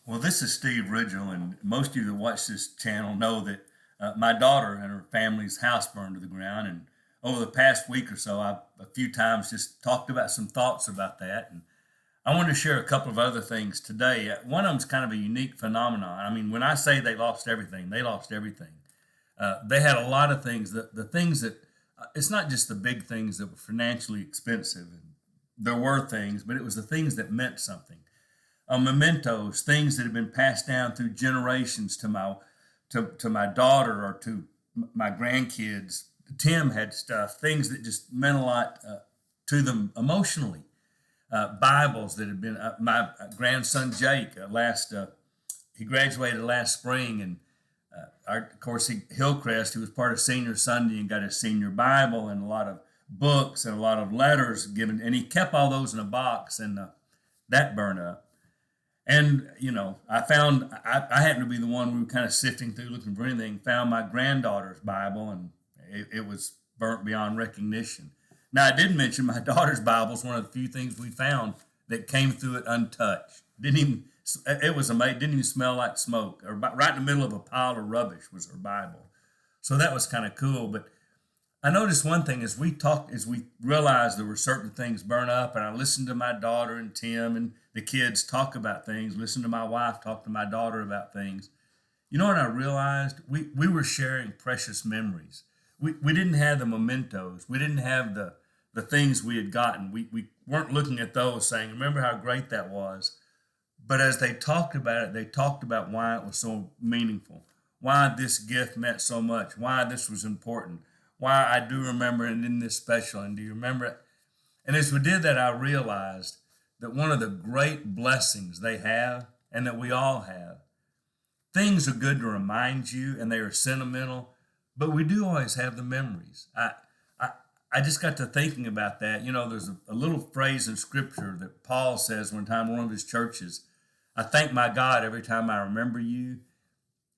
Well, this is Steve Ridgel, and most of you that watch this channel know that my daughter and her family's house burned to the ground. And over the past week or so, I've a few times just talked about some thoughts about that. And I want to share a couple of other things today. One of them is kind of a unique phenomenon. I mean, when I say they lost everything, they lost everything. They had a lot of things. The things that it's not just the big things that were financially expensive. There were things, but it was the things that meant something, mementos, things that have been passed down through generations to my daughter or to my grandkids. Tim had stuff, things that just meant a lot to them emotionally. Bibles that had been my grandson Jake he graduated last spring, and of course Hillcrest, he was part of Senior Sunday and got his senior Bible and a lot of books and a lot of letters given, and he kept all those in a box, and that burned up. And, I happened to be the one we were kind of sifting through looking for anything, found my granddaughter's Bible, and it was burnt beyond recognition. Now, I did mention my daughter's Bible is one of the few things we found that came through it untouched. It was amazing, didn't even smell like smoke. Or right in the middle of a pile of rubbish was her Bible. So that was kind of cool. But I noticed one thing as we realized there were certain things burn up, and I listened to my daughter and Tim and the kids talk about things, listened to my wife talk to my daughter about things. You know what I realized? We were sharing precious memories. We didn't have the mementos. We didn't have the things we had gotten. We weren't looking at those saying, remember how great that was. But as they talked about it, they talked about why it was so meaningful, why this gift meant so much, why this was important, why I do remember it and in this special, and do you remember it? And as we did that, I realized that one of the great blessings they have, and that we all have, things are good to remind you, and they are sentimental, but we do always have the memories. I just got to thinking about that. There's a little phrase in Scripture that Paul says one time in one of his churches, I thank my God every time I remember you.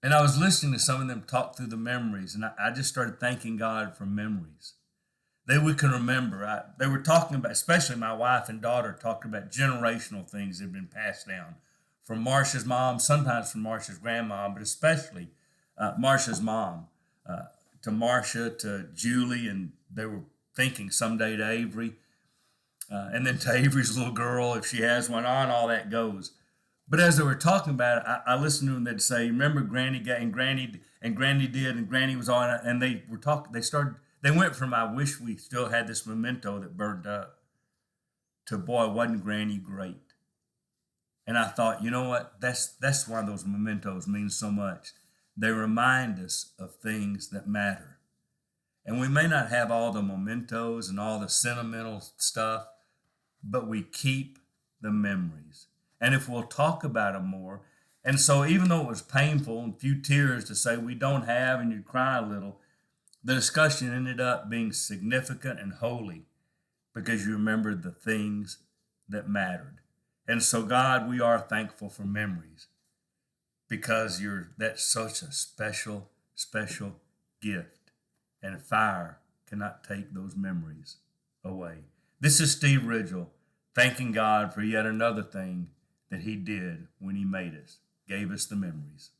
And I was listening to some of them talk through the memories, and I just started thanking God for memories that we can remember. They were talking about, especially my wife and daughter, talking about generational things that have been passed down from Marcia's mom, sometimes from Marcia's grandma, but especially Marcia's mom, to Marcia, to Julie, and they were thinking someday to Avery, and then to Avery's little girl, if she has one, on all that goes. But as they were talking about it, I listened to them. They'd say, "Remember, Granny got and Granny did, and Granny was on it." And they were talking. They went from "I wish we still had this memento that burned up" to "Boy, wasn't Granny great?" And I thought, you know what? That's why those mementos mean so much. They remind us of things that matter. And we may not have all the mementos and all the sentimental stuff, but we keep the memories. And if we'll talk about them more, and so even though it was painful and a few tears to say we don't have and you'd cry a little, the discussion ended up being significant and holy because you remembered the things that mattered. And so, God, we are thankful for memories because that's such a special, special gift. And fire cannot take those memories away. This is Steve Ridgel, thanking God for yet another thing that he did when he made us, gave us the memories.